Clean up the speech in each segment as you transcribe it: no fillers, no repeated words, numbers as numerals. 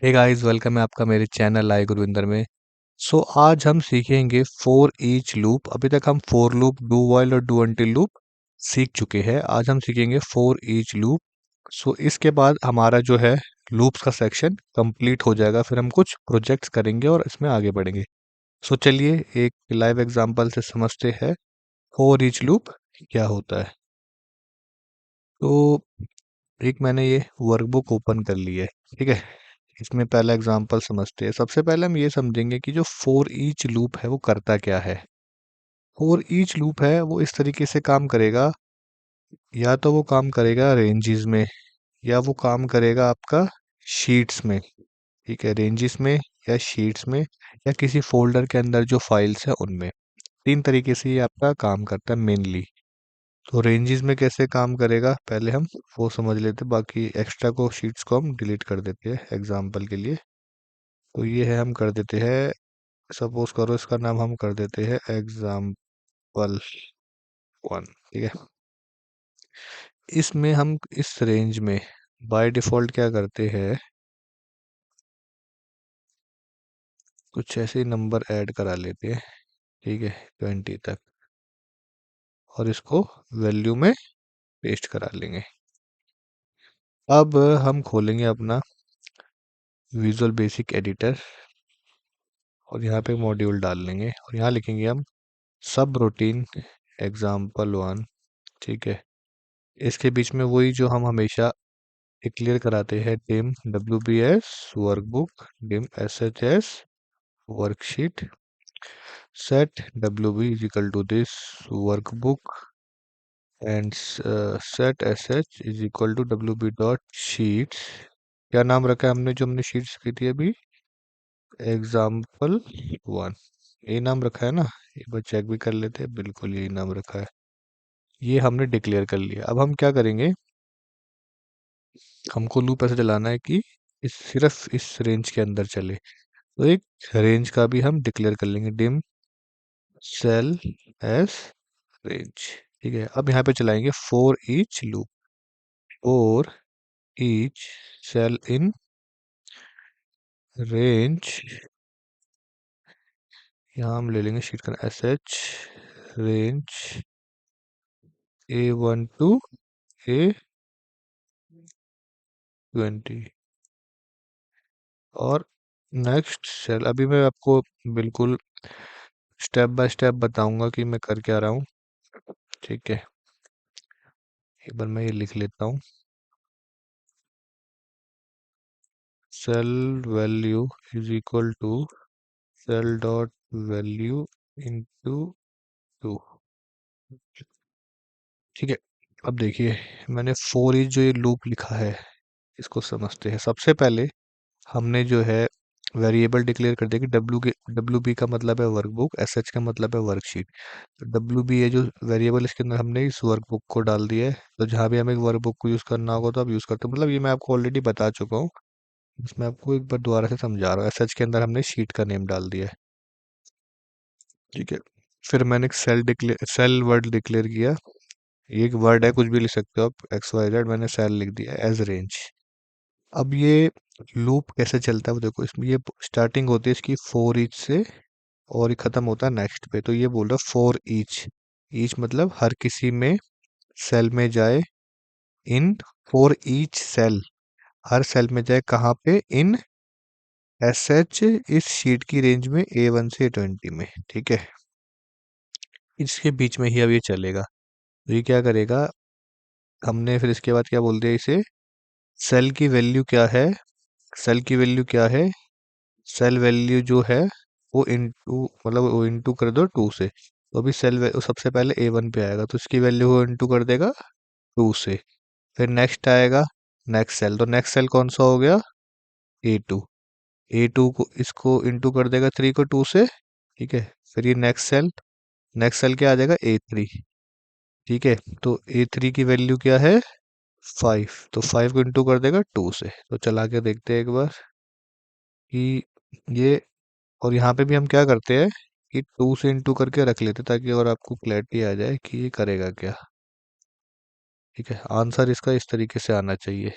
Hey guys, welcome है आपका मेरे चैनल आई गुरविंदर में। आज हम सीखेंगे फॉर ईच लूप। अभी तक हम फॉर लूप, डू व्हाइल और डू अनटिल लूप सीख चुके हैं। आज हम सीखेंगे फॉर ईच लूप। इसके बाद हमारा जो है लूप्स का सेक्शन कंप्लीट हो जाएगा। फिर हम कुछ प्रोजेक्ट्स करेंगे और इसमें आगे बढ़ेंगे। चलिए एक लाइव एग्जांपल से समझते हैं फॉर ईच लूप क्या होता है। तो एक मैंने ये वर्कबुक ओपन कर ली है, ठीक है। इसमें पहला एग्जांपल समझते हैं। सबसे पहले हम ये समझेंगे कि जो फॉर ईच लूप है वो करता क्या है। फॉर ईच लूप है वो इस तरीके से काम करेगा, या तो वो काम करेगा रेंजेस में, या वो काम करेगा आपका शीट्स में, ठीक है। रेंजेस में या शीट्स में या किसी फोल्डर के अंदर जो फाइल्स है उनमें। तीन तरीके से ये आपका काम करता है मेनली। तो रेंजेस में कैसे काम करेगा पहले हम वो समझ लेते हैं, बाकी एक्स्ट्रा को शीट्स को हम डिलीट कर देते हैं एग्जांपल के लिए। तो ये है, हम कर देते हैं, सपोज करो इसका नाम हम कर देते हैं एग्जाम्पल 1, ठीक है। इसमें हम इस रेंज में बाय डिफॉल्ट क्या करते हैं, कुछ ऐसे ही नंबर ऐड करा लेते हैं, ठीक है, 20 तक, और इसको वैल्यू में पेस्ट करा लेंगे। अब हम खोलेंगे अपना विजुअल बेसिक एडिटर और यहाँ पे मॉड्यूल डाल लेंगे और यहाँ लिखेंगे हम सब रूटीन एग्जाम्पल 1, ठीक है। इसके बीच में वही जो हम हमेशा क्लियर कराते हैं, dim WBS workbook, dim SHS worksheet, set WB is equal to this workbook and set SH is equal to WB dot sheets. क्या नाम रखा है हमने, जो हमने शीट्स की थी अभी, एग्जाम्पल 1, यही नाम रखा है ना। एक बार चेक भी कर लेते हैं, बिल्कुल यही नाम रखा है। ये हमने डिक्लेयर कर लिया। अब हम क्या करेंगे, हमको लूप ऐसे चलाना है कि सिर्फ इस रेंज के अंदर चले। तो एक रेंज का भी हम डिक्लेयर कर लेंगे, डिम सेल एस रेंज, ठीक है। अब यहाँ पे चलाएंगे for each loop, for each cell in range, यहाँ हम ले लेंगे शीट का SH range A1 to A20 और नेक्स्ट सेल। अभी मैं आपको बिल्कुल स्टेप बाय स्टेप बताऊंगा कि मैं कर क्या रहा हूँ, ठीक है। एक बार मैं ये लिख लेता हूँ, cell value is equal to cell dot value into 2, ठीक है। अब देखिए, मैंने फॉर ईच जो ये लूप लिखा है इसको समझते हैं। सबसे पहले हमने जो है वेरिएबल डिक्लेयर कर दिया कि WB का मतलब है वर्कबुक, SH का मतलब है वर्कशीट। तो WB है जो वेरिएबल, इसके अंदर हमने इस वर्कबुक को डाल दिया है। तो जहाँ भी हमें वर्कबुक को यूज़ करना होगा तो आप यूज़ करते हो, मतलब ये मैं आपको ऑलरेडी बता चुका हूँ। इसमें आपको एक बार दोबारा से समझा रहा हूँ। SH के अंदर हमने शीट का नेम डाल दिया है, ठीक है। फिर मैंने एक सेल वर्ड डिक्लेयर किया। ये एक वर्ड है, कुछ भी लिख सकते हो आप, XYZ, मैंने सेल लिख दिया एज रेंज। अब ये लूप कैसे चलता है वो देखो, इसमें ये स्टार्टिंग होती है इसकी फॉर ईच से और ये खत्म होता है नेक्स्ट पे। तो ये बोल रहा है फॉर ईच, ईच मतलब हर किसी में सेल में जाए, इन फॉर ईच सेल, हर सेल में जाए कहाँ पे, इन SH इस शीट की रेंज में A1 से A20 में, ठीक है। इसके बीच में ही अब ये चलेगा। तो ये क्या करेगा, हमने फिर इसके बाद क्या बोल दिया इसे, सेल की वैल्यू क्या है, सेल की वैल्यू क्या है, सेल वैल्यू जो है वो इनटू, मतलब वो इनटू कर दो 2 से। तो अभी सबसे पहले A1 पे आएगा तो इसकी वैल्यू वो इनटू कर देगा 2 से। फिर नेक्स्ट आएगा नेक्स्ट सेल, तो नेक्स्ट सेल कौन सा हो गया, A2। A2 को इसको इनटू कर देगा 3 को 2 से, ठीक है। फिर ये नेक्स्ट सेल क्या आ जाएगा, A3, ठीक है। तो A3 की वैल्यू क्या है, 5, तो 5 को इंटू कर देगा 2 से। तो चला के देखते हैं एक बार कि ये, और यहाँ पे भी हम क्या करते हैं कि 2 से इंटू करके रख लेते हैं ताकि और आपको क्लैरिटी आ जाए कि ये करेगा क्या, ठीक है। आंसर इसका इस तरीके से आना चाहिए।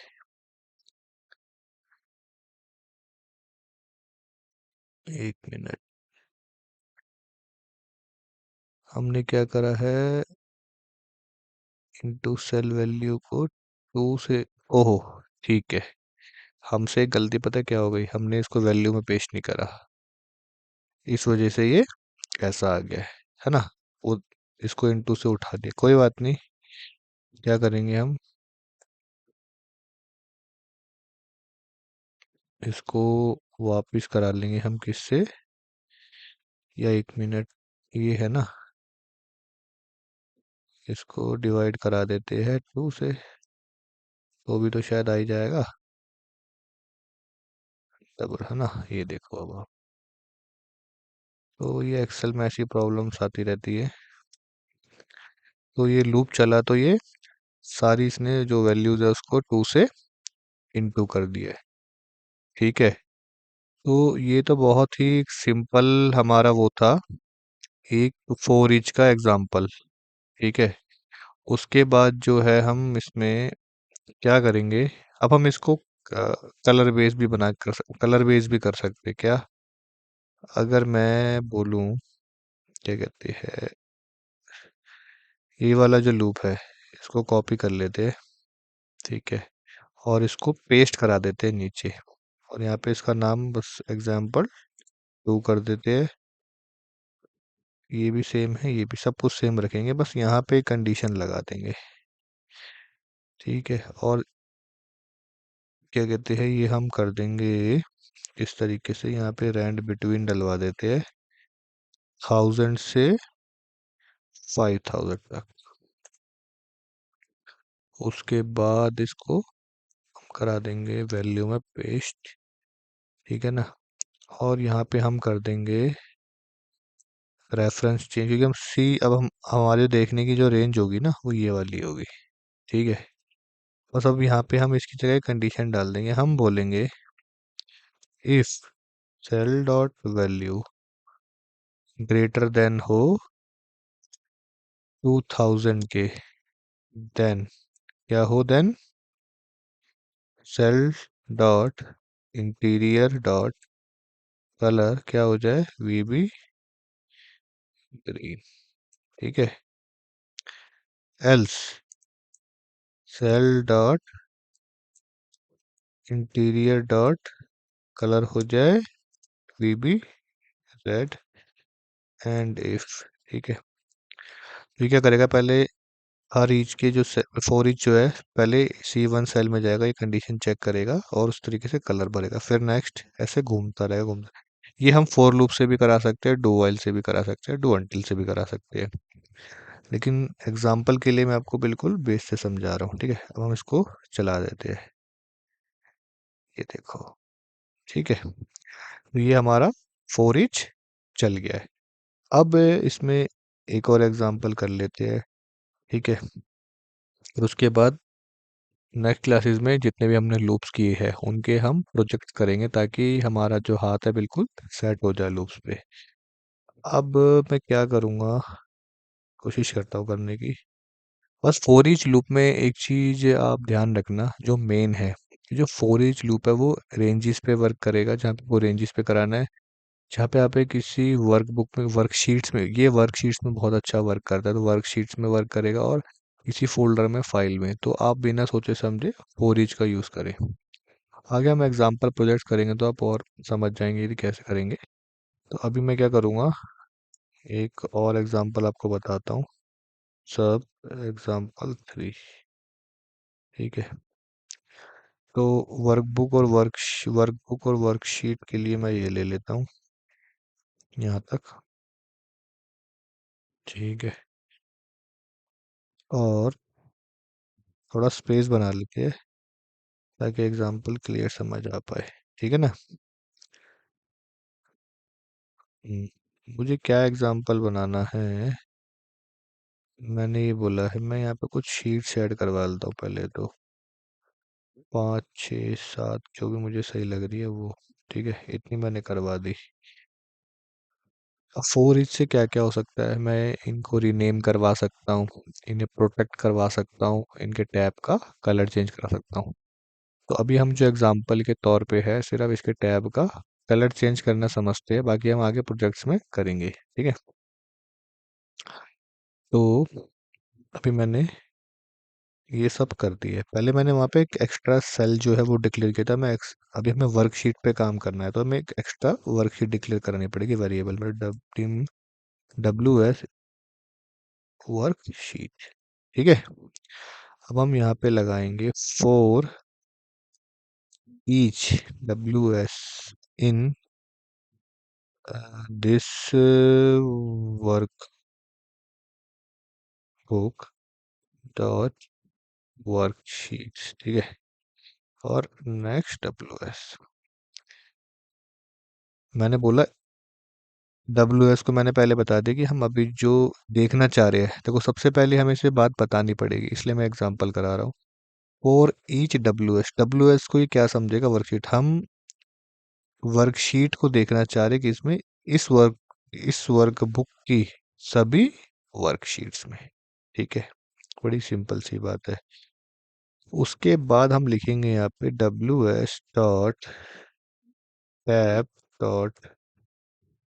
एक मिनट, हमने क्या करा है, इनटू सेल वैल्यू को टू से, ओहो, ठीक है, हमसे एक गलती पता है क्या हो गई, हमने इसको वैल्यू में पेस्ट नहीं करा, इस वजह से ये ऐसा आ गया है ना। वो इसको इनटू से उठा दिया, कोई बात नहीं। क्या करेंगे हम, इसको वापिस करा लेंगे हम किससे, या एक मिनट, ये है ना, इसको डिवाइड करा देते हैं टू से, तो भी तो शायद आ ही जाएगा, तब है ना, ये देखो अब आप, तो ये एक्सेल में ऐसी प्रॉब्लम्स आती रहती है। तो ये लूप चला तो ये सारी इसने जो वैल्यूज है उसको टू से इनटू कर दिया है, ठीक है। तो ये तो बहुत ही सिंपल हमारा वो था, एक फोर ईच का एग्जाम्पल, ठीक है। उसके बाद जो है हम इसमें क्या करेंगे, अब हम इसको कलर बेस भी कलर बेस भी कर सकते हैं क्या, अगर मैं बोलूं, क्या कहते हैं, ये वाला जो लूप है इसको कॉपी कर लेते हैं, ठीक है, और इसको पेस्ट करा देते हैं नीचे, और यहाँ पे इसका नाम बस एग्जाम्पल टू कर देते हैं, ये भी सेम है, ये भी सब कुछ सेम रखेंगे, बस यहाँ पे कंडीशन लगा देंगे, ठीक है। और क्या कहते हैं, ये हम कर देंगे इस तरीके से, यहाँ पे रैंड बिटवीन डलवा देते हैं 1000 से 5000 तक, उसके बाद इसको हम करा देंगे वैल्यू में पेस्ट, ठीक है ना। और यहाँ पे हम कर देंगे रेफरेंस चेंज, क्योंकि हम सी, अब हम हमारे देखने की जो रेंज होगी ना वो ये वाली होगी, ठीक है। बस अब यहाँ पे हम इसकी जगह कंडीशन डाल देंगे, हम बोलेंगे if cell dot value greater than हो 2000 के, देन क्या हो, then cell dot interior dot colour क्या हो जाए, वीबी ग्रीन, ठीक है। Else cell dot interior dot colour हो जाए वीबी रेड, एंड इफ, ठीक है। तो ये क्या करेगा, पहले हर ईच के जो फोर ईच जो है, पहले C1 सेल में जाएगा, ये कंडीशन चेक करेगा और उस तरीके से कलर भरेगा, फिर नेक्स्ट ऐसे घूमता रहेगा, घूमता। ये हम फोर लूप से भी करा सकते हैं, डू वाइल से भी करा सकते हैं, डू अनटिल से भी करा सकते हैं, लेकिन एग्जाम्पल के लिए मैं आपको बिल्कुल बेस से समझा रहा हूँ, ठीक है। अब हम इसको चला देते हैं, ये देखो, ठीक है। तो ये हमारा फोर ईच चल गया है। अब इसमें एक और एग्जाम्पल कर लेते हैं, ठीक है। फिर उसके बाद नेक्स्ट क्लासेस में जितने भी हमने लूप्स किए हैं उनके हम प्रोजेक्ट करेंगे, ताकि हमारा जो हाथ है बिल्कुल सेट हो जाए लूप्स पे। अब मैं क्या करूँगा, कोशिश करता हूँ करने की, बस फोर ईच लूप में एक चीज आप ध्यान रखना, जो मेन है, जो फोर ईच लूप है वो रेंजेस पे वर्क करेगा, जहाँ पे वो रेंजेस पे कराना है, जहाँ पे आप किसी वर्कबुक में, वर्कशीट्स में, ये वर्कशीट्स में बहुत अच्छा वर्क करता है, तो वर्कशीट्स में वर्क करेगा, और किसी फोल्डर में, फाइल में, तो आप बिना सोचे समझे फोर ईच का यूज़ करें। आगे हम एग्जाम्पल प्रोजेक्ट करेंगे तो आप और समझ जाएंगे कि कैसे करेंगे। तो अभी मैं क्या करूँगा, एक और एग्जाम्पल आपको बताता हूँ, सब एग्जाम्पल 3, ठीक है। तो वर्कबुक और वर्कशीट के लिए मैं ये ले लेता हूँ यहाँ तक, ठीक है। और थोड़ा स्पेस बना लेते हैं ताकि एग्जाम्पल क्लियर समझ आ पाए, ठीक है ना। मुझे क्या एग्जाम्पल बनाना है, मैंने ये बोला है, मैं यहाँ पे कुछ शीट्स ऐड करवा लेता हूँ पहले तो, 5 6 7 जो भी मुझे सही लग रही है वो, ठीक है, इतनी मैंने करवा दी। अब फोर इच से क्या क्या हो सकता है, मैं इनको रीनेम करवा सकता हूँ, इन्हें प्रोटेक्ट करवा सकता हूँ, इनके टैब का कलर चेंज करा सकता हूँ। तो अभी हम जो एग्जाम्पल के तौर पे है सिर्फ इसके टैब का कलर चेंज करना समझते हैं, बाकी हम आगे प्रोजेक्ट्स में करेंगे, ठीक है। तो अभी मैंने ये सब कर दिया है। पहले मैंने वहाँ पे एक एक्स्ट्रा सेल जो है वो डिक्लेयर किया था। अभी हमें वर्कशीट पे काम करना है, तो हमें एक एक्स्ट्रा वर्कशीट डिक्लेयर करनी पड़ेगी वेरिएबल में, WS वर्कशीट, ठीक है। अब हम यहाँ पे लगाएंगे for each WS in this work book dot worksheet, ठीक है। और नेक्स्ट WS मैंने बोला, WS को मैंने पहले बता दिया कि हम अभी जो देखना चाह रहे हैं, देखो सबसे पहले हमें इसे बात बतानी पड़ेगी, इसलिए मैं एग्जांपल करा रहा हूँ। फॉर ईच WS को ये क्या समझेगा, वर्कशीट। हम वर्कशीट को देखना चाह रहे हैं कि इसमें इस वर्क बुक की सभी वर्कशीट्स में, ठीक है। बड़ी सिंपल सी बात है। उसके बाद हम लिखेंगे यहाँ पे WS dot tab dot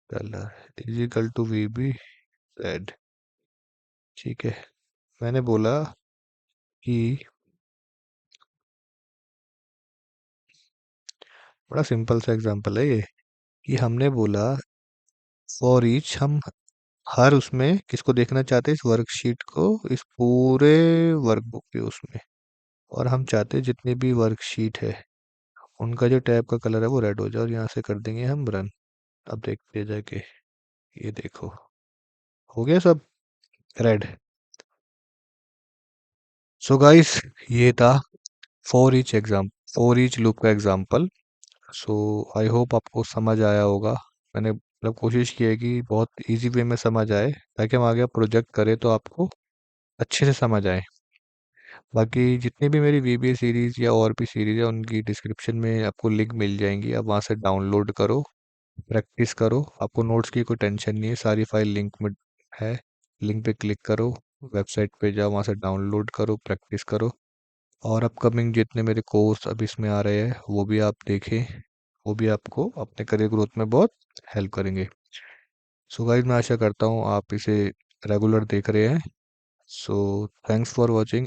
colour is equal to VB red, ठीक है। मैंने बोला कि बड़ा सिंपल सा एग्जांपल है ये, कि हमने बोला फॉर ईच, हम हर उसमें किसको देखना चाहते हैं, इस वर्कशीट को, इस पूरे वर्कबुक के उसमें। और हम चाहते हैं जितनी भी वर्कशीट है उनका जो टैब का कलर है वो रेड हो जाए, और यहाँ से कर देंगे हम रन। अब देखते हैं जाके, ये देखो हो गया सब रेड। सो गाइस, ये था फॉर ईच लूप का एग्जांपल। सो आई होप आपको समझ आया होगा। मैंने मतलब कोशिश की है कि बहुत इजी वे में समझ आए, ताकि हम आगे प्रोजेक्ट करें तो आपको अच्छे से समझ आए। बाकी जितनी भी मेरी VBA सीरीज़ या और भी सीरीज़ है, उनकी डिस्क्रिप्शन में आपको लिंक मिल जाएंगी, आप वहाँ से डाउनलोड करो, प्रैक्टिस करो। आपको नोट्स की कोई टेंशन नहीं है, सारी फाइल लिंक में है। लिंक पे क्लिक करो, वेबसाइट पे जाओ, वहाँ से डाउनलोड करो, प्रैक्टिस करो। और अपकमिंग जितने मेरे कोर्स अभी इसमें आ रहे हैं वो भी आप देखें, वो भी आपको अपने करियर ग्रोथ में बहुत हेल्प करेंगे। सो गाइस, मैं आशा करता हूँ आप इसे रेगुलर देख रहे हैं। So thanks for watching.